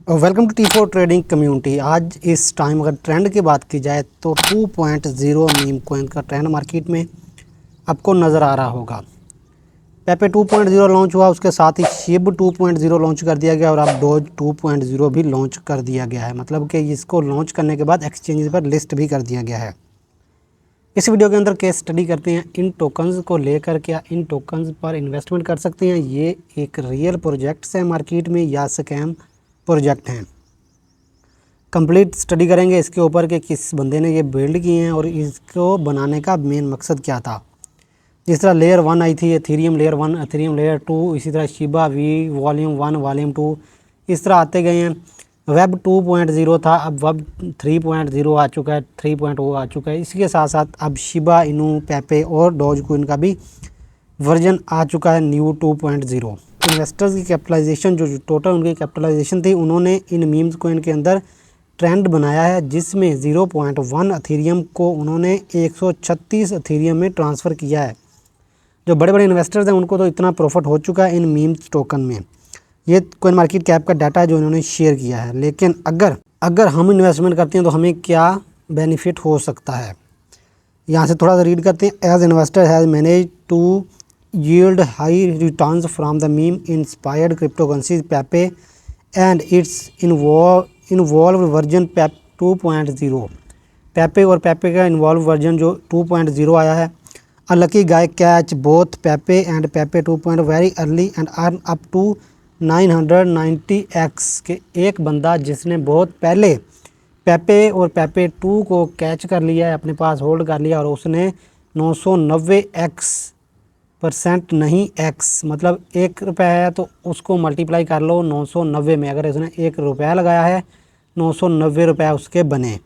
Welcome to T4 trading community. आज इस time अगर ट्रेंड की बात की जाए तो 2.0 मीम कॉइन का ट्रेंड मार्केट में आपको नज़र आ रहा होगा। पेपे 2.0 लॉन्च हुआ, उसके साथ ही शिब 2.0 लॉन्च कर दिया गया और अब डोज 2.0 भी लॉन्च कर दिया गया है। मतलब कि इसको लॉन्च करने के बाद एक्सचेंज पर लिस्ट भी कर दिया गया है। इस वीडियो के अंदर केस स्टडी करते हैं इन टोकन्स को लेकर, क्या इन टोकन्स पर इन्वेस्टमेंट कर सकते हैं, ये एक रियल प्रोजेक्ट्स हैं मार्केट में या स्कैम प्रोजेक्ट हैं। कंप्लीट स्टडी करेंगे इसके ऊपर कि किस बंदे ने ये बिल्ड किए हैं और इसको बनाने का मेन मकसद क्या था। जिस तरह लेयर 1 आई थी एथेरियम लेयर 1, एथेरियम लेयर 2, इसी तरह शिबा वी वॉल्यूम 1 वॉल्यूम 2 इस तरह आते गए हैं। वेब 2.0 था, अब वेब 3.0 आ चुका है, 3.0 आ चुका है। इसके साथ साथ अब शिबा इनू, पेपे और डॉज कॉइन का भी वर्जन आ चुका है न्यू 2.0। इन्वेस्टर्स की कैपिटलाइजेशन जो टोटल उनकी कैपिटलाइजेशन थी, उन्होंने इन मीम्स कॉइन के अंदर ट्रेंड बनाया है जिसमें 0.1 एथेरियम को उन्होंने 136 एथेरियम में ट्रांसफ़र किया है। जो बड़े बड़े इन्वेस्टर्स हैं उनको तो इतना प्रॉफिट हो चुका है इन मीम्स टोकन में। ये कॉइन मार्केट कैप का डाटा है जो इन्होंने शेयर किया है। लेकिन अगर हम इन्वेस्टमेंट करते हैं तो हमें क्या बेनिफिट हो सकता है, यहाँ से थोड़ा सा रीड करते हैं। As investor has manage to yield high returns from the meme inspired cryptocurrencies Pepe and its involved version Pep 2.0। Pepe और पेपे का इन्वॉल्व वर्जन जो 2.0 आया है। A lucky guy catch both Pepe and Pepe 2.0 very early and earn up to 990x के एक बंदा जिसने बहुत पहले पेपे और पेपे 2 को कैच कर लिया है, अपने पास होल्ड कर लिया और उसने 990% नहीं x, मतलब ₹1 है तो उसको मल्टीप्लाई कर लो 990 में। अगर उसने ₹1 लगाया है 990 रुपये उसके बने।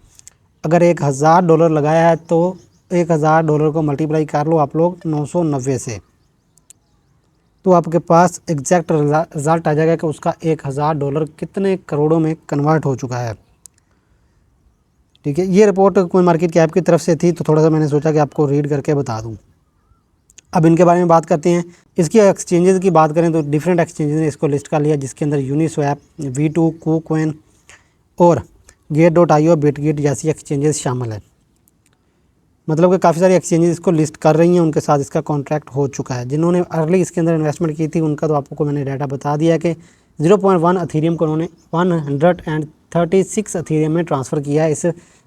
अगर $1000 लगाया है तो $1000 को मल्टीप्लाई कर लो आप लोग 990 से, तो आपके पास एग्जैक्ट रिज़ल्ट आ जाएगा कि उसका $1000 कितने करोड़ों में कन्वर्ट हो चुका है। ठीक है, ये रिपोर्ट कोई मार्केट कैप की तरफ से थी तो थोड़ा सा मैंने सोचा कि आपको रीड करके बता दूं। अब इनके बारे में बात करते हैं। इसकी एक्सचेंजेस की बात करें तो डिफरेंट एक्सचेंजेस ने इसको लिस्ट कर लिया, जिसके अंदर यूनिस्वैप, V2, KuCoin और Gate.io, बिटगेट जैसी एक्सचेंजेस शामिल है। मतलब कि काफ़ी सारी एक्सचेंजेस इसको लिस्ट कर रही हैं, उनके साथ इसका कॉन्ट्रैक्ट हो चुका है। जिन्होंने अर्ली इसके अंदर इन्वेस्टमेंट की थी उनका तो आपको मैंने डाटा बता दिया कि 0.1 एथेरियम को उन्होंने 136 एथेरियम में ट्रांसफ़र किया है इस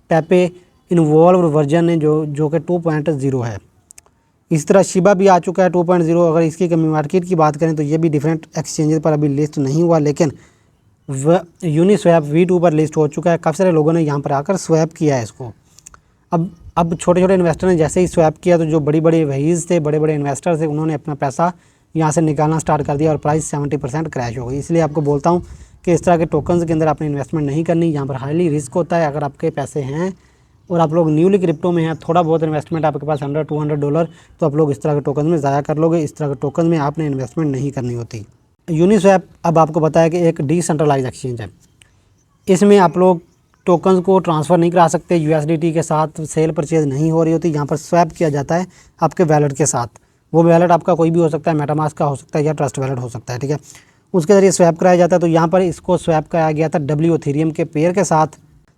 पेपे इन्वॉल्व वर्जन ने जो कि 2.0 है। इस तरह शिबा भी आ चुका है 2.0। अगर इसकी मार्केट की बात करें तो ये भी डिफरेंट एक्सचेंजेस पर अभी लिस्ट नहीं हुआ, लेकिन यूनिस्वैप V2 पर लिस्ट हो चुका है। काफ़ी सारे लोगों ने यहाँ पर आकर स्वैप किया है इसको। अब छोटे छोटे इन्वेस्टर ने जैसे ही स्वैप किया तो जो बड़ी बड़ी वहीज़ थे, बड़े बड़े इन्वेस्टर थे, उन्होंने अपना पैसा यहाँ से निकालना स्टार्ट कर दिया और प्राइस 70% क्रैश हो गई। इसलिए आपको बोलता हूँ कि इस तरह के टोकन्स के अंदर आपने इन्वेस्टमेंट नहीं करनी। यहाँ पर हाईली रिस्क होता है। अगर आपके पैसे हैं और आप लोग न्यूली क्रिप्टो में हैं, थोड़ा बहुत इन्वेस्टमेंट आपके पास $100-200, तो आप लोग इस तरह के टोकन में ज़ाया कर लोगे। इस तरह के टोकन में आपने इन्वेस्टमेंट नहीं करनी होती। यूनिस्वैप अब आपको पता है कि एक डिसेंट्रलाइज एक्सचेंज है। इसमें आप लोग टोकन्स को ट्रांसफ़र नहीं करा सकते, USDT के साथ सेल परचेज़ नहीं हो रही होती। यहाँ पर स्वैप किया जाता है आपके वैलेट के साथ। वो वैलेट आपका कोई भी हो सकता है, मेटामास्क का हो सकता है या ट्रस्ट वैलेट हो सकता है। ठीक है, उसके ज़रिए स्वैप कराया जाता है। तो यहाँ पर इसको स्वैप कराया गया था W एथेरियम के पेयर के साथ।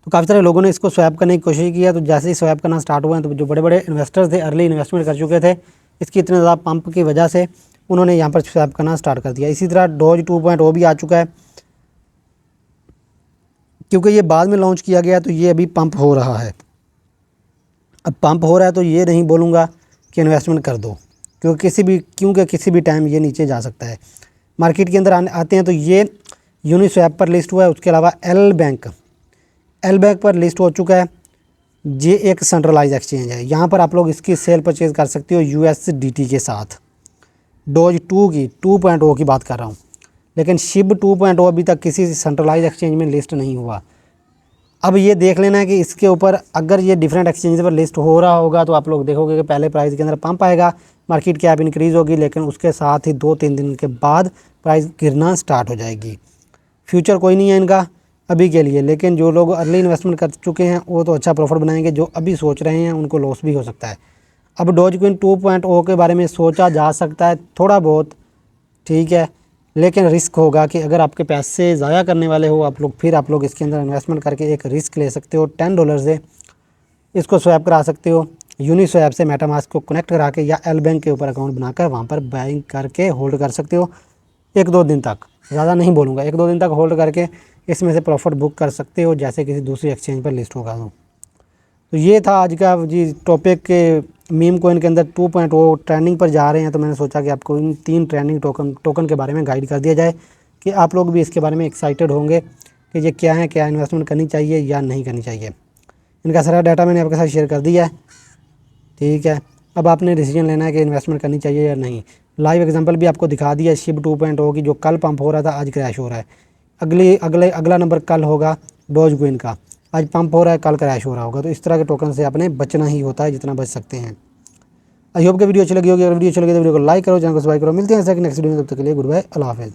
तो काफ़ी सारे लोगों ने इसको स्वैप करने की कोशिश की है। तो जैसे ही स्वैप करना स्टार्ट हुआ है तो जो बड़े बड़े इन्वेस्टर्स थे, अर्ली इन्वेस्टमेंट कर चुके थे, इसकी इतने ज़्यादा पंप की वजह से उन्होंने यहाँ पर स्वैप करना स्टार्ट कर दिया। इसी तरह डोज 2.0 भी आ चुका है, क्योंकि ये बाद में लॉन्च किया गया तो ये अभी पंप हो रहा है। अब पंप हो रहा है तो ये नहीं बोलूँगा कि इन्वेस्टमेंट कर दो, क्योंकि किसी भी टाइम ये नीचे जा सकता है। मार्केट के अंदर आते हैं तो ये यूनिस्वैप पर लिस्ट हुआ है। उसके अलावा एल बैंक पर लिस्ट हो चुका है। ये एक सेंट्रलाइज एक्सचेंज है। यहाँ पर आप लोग इसकी सेल परचेज़ कर सकते हो USDT के साथ। डोज 2.0 की बात कर रहा हूँ, लेकिन शिब 2.0 अभी तक किसी सेंट्रलाइज एक्सचेंज में लिस्ट नहीं हुआ। अब ये देख लेना है कि इसके ऊपर अगर ये डिफरेंट एक्सचेंज पर लिस्ट हो रहा होगा तो आप लोग देखोगे कि पहले प्राइस के अंदर पंप आएगा, मार्केट कैप इंक्रीज़ होगी, लेकिन उसके साथ ही 2-3 दिन के बाद प्राइस गिरना स्टार्ट हो जाएगी। फ्यूचर कोई नहीं है इनका अभी के लिए, लेकिन जो लोग अर्ली इन्वेस्टमेंट कर चुके हैं वो तो अच्छा प्रॉफिट बनाएंगे। जो अभी सोच रहे हैं उनको लॉस भी हो सकता है। अब डोज कॉइन 2.0 के बारे में सोचा जा सकता है थोड़ा बहुत, ठीक है, लेकिन रिस्क होगा कि अगर आपके पैसे ज़ाया करने वाले हो आप लोग, फिर आप लोग इसके अंदर इन्वेस्टमेंट करके एक रिस्क ले सकते हो। $10 से इसको स्वैप करा सकते हो यूनिस्वैप से मेटामास्क को कनेक्ट करा के, या एल बैंक के ऊपर अकाउंट बनाकर वहाँ पर बाइंग करके होल्ड कर सकते हो 1-2 दिन तक, ज़्यादा नहीं बोलूँगा, 1-2 दिन तक होल्ड करके इसमें से प्रॉफिट बुक कर सकते हो जैसे किसी दूसरी एक्सचेंज पर लिस्ट होगा। तो ये था आज का जी टॉपिक के मीम कोइन के अंदर 2.0 ट्रेंडिंग पर जा रहे हैं, तो मैंने सोचा कि आपको इन 3 ट्रेंडिंग टोकन के बारे में गाइड कर दिया जाए कि आप लोग भी इसके बारे में एक्साइटेड होंगे कि ये क्या है, क्या इन्वेस्टमेंट करनी चाहिए या नहीं करनी चाहिए। इनका सारा डाटा मैंने आपके साथ शेयर कर दिया है, ठीक है। अब आपने डिसीजन लेना है कि इन्वेस्टमेंट करनी चाहिए या नहीं। लाइव एग्जांपल भी आपको दिखा दिया शिप 2.0 की, जो कल पंप हो रहा था आज क्रैश हो रहा है। अगला नंबर कल होगा डोज कॉइन का, आज पंप हो रहा है कल क्रैश हो रहा होगा। तो इस तरह के टोकन से आपने बचना ही होता है जितना बच सकते हैं। आई होप कि वीडियो अच्छी लगी होगी। अगर वीडियो अच्छी लगी तो वीडियो को लाइक करो, चैनल को सब्सक्राइब करो। मिलते हैं नेक्स्ट वीडियो में, तब तक के लिए गुड बाय, अल्लाह हाफ़िज़।